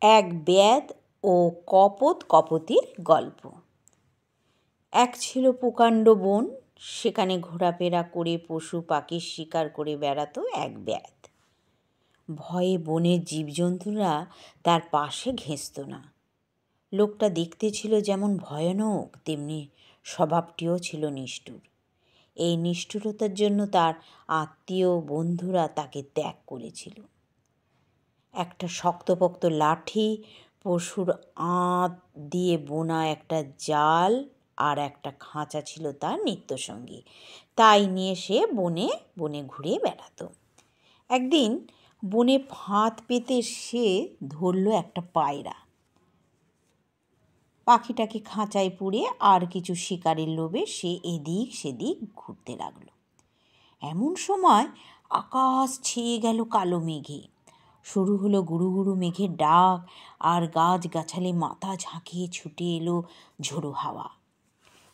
এক ব্যাদ ও কপোত কপোতীর গল্প। এক ছিল প্রকাণ্ড বন, সেখানে ঘোরাফেরা করে পশু পাখির শিকার করে বেড়াতো এক ব্যাদ। ভয়ে বনের জীবজন্তুরা তার পাশে ঘেঁষত না। লোকটা দেখতে ছিল যেমন ভয়ানক, তেমনি স্বভাবটিও ছিল নিষ্ঠুর। এই নিষ্ঠুরতার জন্য তার আত্মীয় বন্ধুরা তাকে ত্যাগ করেছিল। একটা শক্তপোক্ত লাঠি, পশুর আঁত দিয়ে বোনা একটা জাল আর একটা খাঁচা ছিল তার নিত্যসঙ্গী। তাই নিয়ে সে বনে বনে ঘুরে বেড়াতো। একদিন বনে ফাঁদ পেতে সে ধরল একটা পায়রা। পাখিটাকে খাঁচায় পুরে আর কিছু শিকারের লোভে সে এদিক সেদিক ঘুরতে লাগলো। এমন সময় আকাশ ছেয়ে গেল কালো মেঘে। শুরু হলো গুরু গুরু মেঘের ডাক, আর গাছগাছালি মাথা ঝাঁকিয়ে ছুটে এলো ঝোড়ো হাওয়া।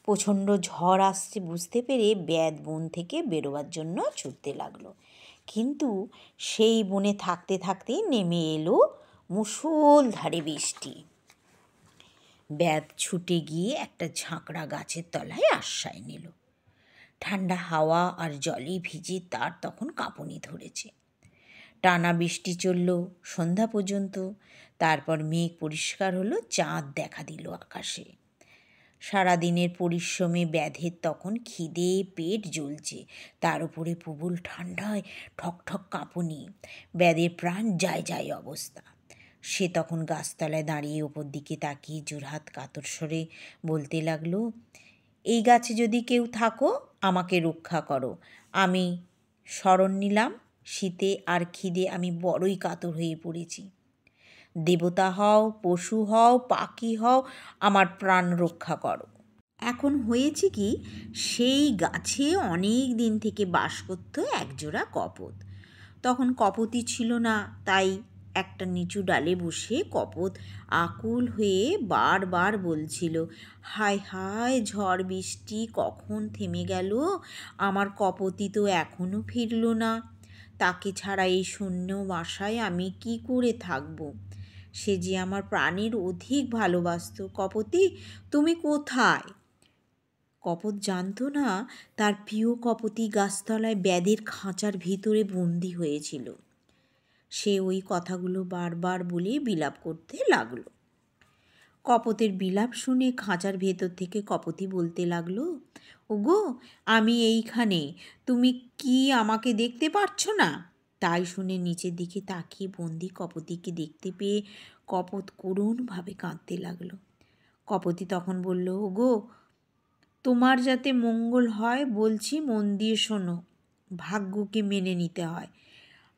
প্রচণ্ড ঝড় আসছে বুঝতে পেরে ব্যাদ বন থেকে বেরোবার জন্য ছুটতে লাগলো। কিন্তু সেই বনে থাকতে থাকতেই নেমে এলো মুষলধারে বৃষ্টি। ব্যাদ ছুটে গিয়ে একটা ঝাঁকড়া গাছের তলায় আশ্রয় নিল। ঠান্ডা হাওয়া আর জলে ভিজে তার তখন কাঁপুনি ধরেছে। টানা বৃষ্টি চলল সন্ধ্যা পর্যন্ত। তারপর মেঘ পরিষ্কার হলো, চাঁদ দেখা দিল আকাশে। সারাদিনের পরিশ্রমে ব্যাধের তখন খিদে পেট জ্বলছে, তার উপরে প্রবল ঠান্ডায় ঠকঠক কাঁপুনি। ব্যাধের প্রাণ যায় যায় অবস্থা। সে তখন গাছতলায় দাঁড়িয়ে ওপর দিকে তাকিয়ে জোড়হাত কাতর স্বরে বলতে লাগলো, এই গাছে যদি কেউ থাকো, আমাকে রক্ষা করো। আমি শরণ নিলাম। শীতে আর খিদে আমি বড়ই কাতর হয়ে পড়েছি। দেবতা হও, পশু হও, পাখি হও, আমার প্রাণ রক্ষা করো। এখন হয়েছে কি, সেই গাছে অনেক দিন থেকে বাস করত একজোড়া কপোত। তখন কপোতই ছিল না, তাই একটা নিচু ডালে বসে কপোত আকুল হয়ে বারবার বলছিল, হায় হায়, ঝড় বৃষ্টি কখন থেমে গেল, আমার কপোতই তো এখনো ফিরল না। তাকে ছাড়া এই শূন্য বাসায় আমি কি করে থাকব? সে যে আমার প্রাণের অধিক ভালোবাসত। কপোতী, তুমি কোথায়? কপোত জানত না তার প্রিয় কপোতী গাছতলায় ব্যাদের খাঁচার ভিতরে বন্দি হয়েছিল। সে ওই কথাগুলো বারবার বলে বিলাপ করতে লাগলো। কপোতের বিলাপ শুনে খাঁচার ভেতর থেকে কপোতী বলতে লাগলো, ওগো, আমি এইখানে, তুমি কি আমাকে দেখতে পাচ্ছ না? তাই শুনে নিচের দিকে তাকিয়ে বন্দি কপোতীকে দেখতে পেয়ে কপোত করুণভাবে কাঁদতে লাগলো। কপোতী তখন বলল, ওগো, তোমার যাতে মঙ্গল হয় বলছি, মন দিয়ে শোনো। ভাগ্যকে মেনে নিতে হয়।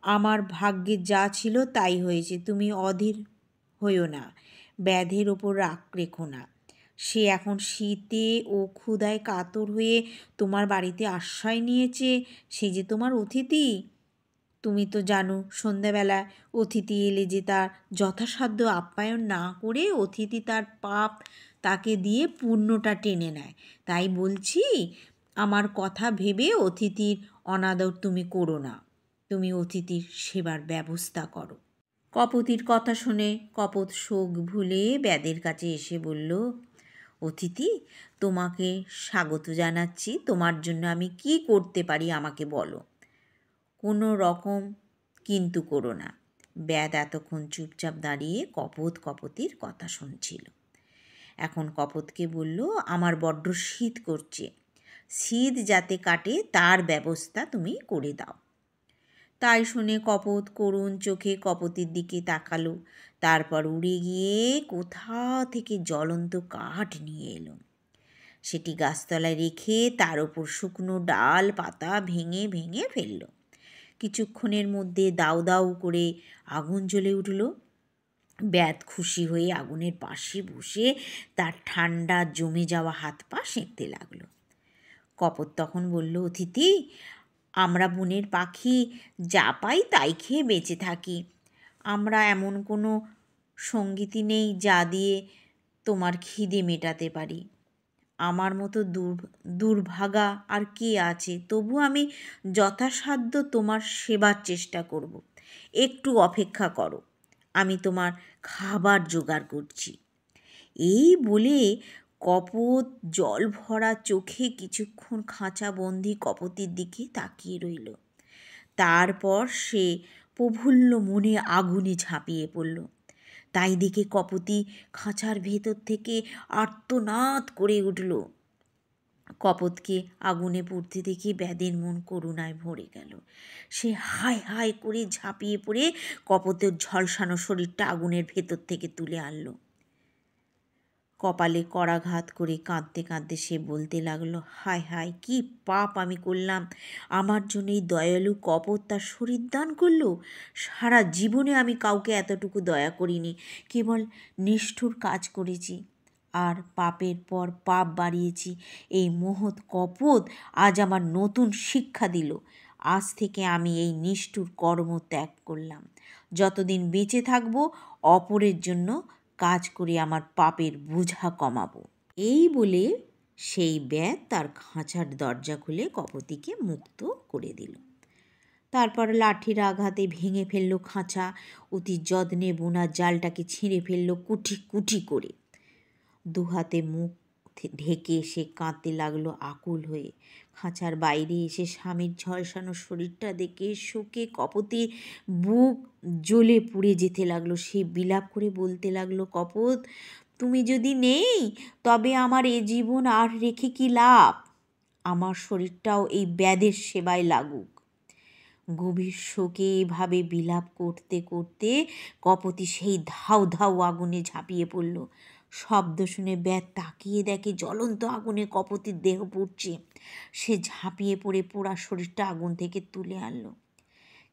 আমার ভাগ্যে যা ছিল তাই হয়েছে। তুমি অধীর হইও না, ব্যাধের ওপর রাগ রেখো না। সে এখন শীতে ও ক্ষুধায় কাতর হয়ে তোমার বাড়িতে আশ্রয় নিয়েছে। সে যে তোমার অতিথি। তুমি তো জানো, সন্ধ্যাবেলা অতিথি এলে যে তার যথাসাধ্য আপ্যায়ন না করে অতিথি তার পাপ তাকে দিয়ে পুণ্যটা টেনে নেয়। তাই বলছি, আমার কথা ভেবে অতিথির অনাদর তুমি করো না। তুমি অতিথির সেবার ব্যবস্থা করো। কপোতীর কথা শুনে কপোত শোক ভুলে ব্যাদের কাছে এসে বলল, অতিথি, তোমাকে স্বাগত জানাচ্ছি। তোমার জন্য আমি কি করতে পারি আমাকে বলো। কোনো রকম কিন্তু করো না। ব্যাদ এতক্ষণ চুপচাপ দাঁড়িয়ে কপোত কপোতীর কথা শুনছিল। এখন কপোতকে বলল, আমার বড্ড শীত করছে। শীত যাতে কাটে তার ব্যবস্থা তুমি করে দাও। তাই শুনে কপোত করুণ চোখে কপোতীর দিকে তাকালো। তারপর উড়ে গিয়ে কোথা থেকে জ্বলন্ত কাঠ নিয়ে এলো। সেটি গাছতলায় রেখে তার ওপর শুকনো ডাল পাতা ভেঙে ভেঙে ফেলল। কিছুক্ষণের মধ্যে দাউ দাউ করে আগুন জ্বলে উঠল। ব্যাদ খুশি হয়ে আগুনের পাশে বসে তার ঠান্ডা জমে যাওয়া হাত পা সেঁকতে লাগলো। কপোত তখন বলল, অতিথি, আমরা বনের পাখি, যা পাই তাই খেয়ে বেঁচে থাকি। আমরা এমন কোনো সঙ্গীতি নেই যা দিয়ে তোমার খিদে মেটাতে পারি। আমার মতো দুর্ভাগা আর কে আছে? তবু আমি যথাসাধ্য তোমার সেবার চেষ্টা করব। একটু অপেক্ষা করো। আমি তোমার খাবার জোগাড় করছি। এই বলে কপোত জল ভরা চোখে কিছুক্ষণ খাঁচাবন্দি কপতির দিকে তাকিয়ে রইল। তারপর সে প্রফুল্ল মনে আগুনে ঝাঁপিয়ে পড়ল। তাই দেখে কপতি খাঁচার ভেতর থেকে আর্তনাদ করে উঠল। কপতকে আগুনে পুড়তে দেখে ব্যাদের মন করুণায় ভরে গেল। সে হায় হায় করে ঝাঁপিয়ে পড়ে কপতের ঝলসানো শরীরটা আগুনের ভেতর থেকে তুলে আনলো। কপালে করাঘাত করে কাঁদতে কাঁদতে সে বলতে লাগলো, হায় হায়, কি পাপ আমি করলাম! আমার জন্য এই দয়ালু কপত তার শরীর দান করলো। সারা জীবনে আমি কাউকে এতটুকু দয়া করিনি, কেবল নিষ্ঠুর কাজ করেছি আর পাপের পর পাপ বাড়িয়েছি। এই মহৎ কপত আজ আমার নতুন শিক্ষা দিল। আজ থেকে আমি এই নিষ্ঠুর কর্ম ত্যাগ করলাম। যতদিন বেঁচে থাকবো অপরের জন্য কাজ করে আমার পাপের বোঝা কমাবো। এই বলে সেই ব্যাদ তার খাঁচার দরজা খুলে কপতিকে মুক্ত করে দিল। তারপর লাঠির আঘাতে ভেঙে ফেলল খাঁচা, অতি যত্নে বোনা জালটাকে ছিঁড়ে ফেলল কুটি কুটি করে। দুহাতে মুখ ঢেকে সে কাঁদতে লাগলো আকুল হয়ে। খাঁচার বাইরে এসে স্বামীর ঝলসানো শরীরটা দেখে শোকে কপতির বুক জ্বলে পুড়ে যেতে লাগলো। সে বিলাপ করে বলতে লাগলো, কপত, তুমি যদি নেই তবে আমার এ জীবন আর রেখে কি লাভ? আমার শরীরটাও এই ব্যাদের সেবায় লাগুক। গভীর শোকে এভাবে বিলাপ করতে করতে কপতি সেই ধাউ ধাউ আগুনে ঝাঁপিয়ে পড়ল। শব্দ শুনে ব্যাদ তাকিয়ে দেখে জ্বলন্ত আগুনে কপতির দেহ পুড়ছে। সে ঝাঁপিয়ে পড়ে পোড়া শরীরটা আগুন থেকে তুলে আনলো,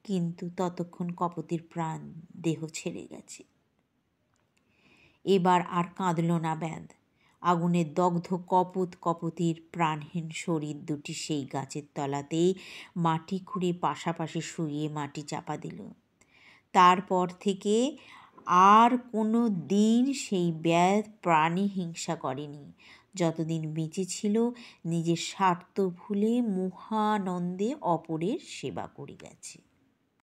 কিন্তু ততক্ষণ কপতির প্রাণ দেহ ছেড়ে গেছে। এবার আর কাঁদল না ব্যাদ। আগুনের দগ্ধ কপতির প্রাণহীন শরীর দুটি সেই গাছের তলাতেই মাটি খুঁড়ে পাশাপাশি শুইয়ে মাটি চাপা দিল। তারপর থেকে আর কোনো দিন সেই ব্যাদ প্রাণী হিংসা করেনি। যতদিন বেঁচে ছিল নিজের স্বার্থ ভুলে মহানন্দে অপরের সেবা করে গেছে।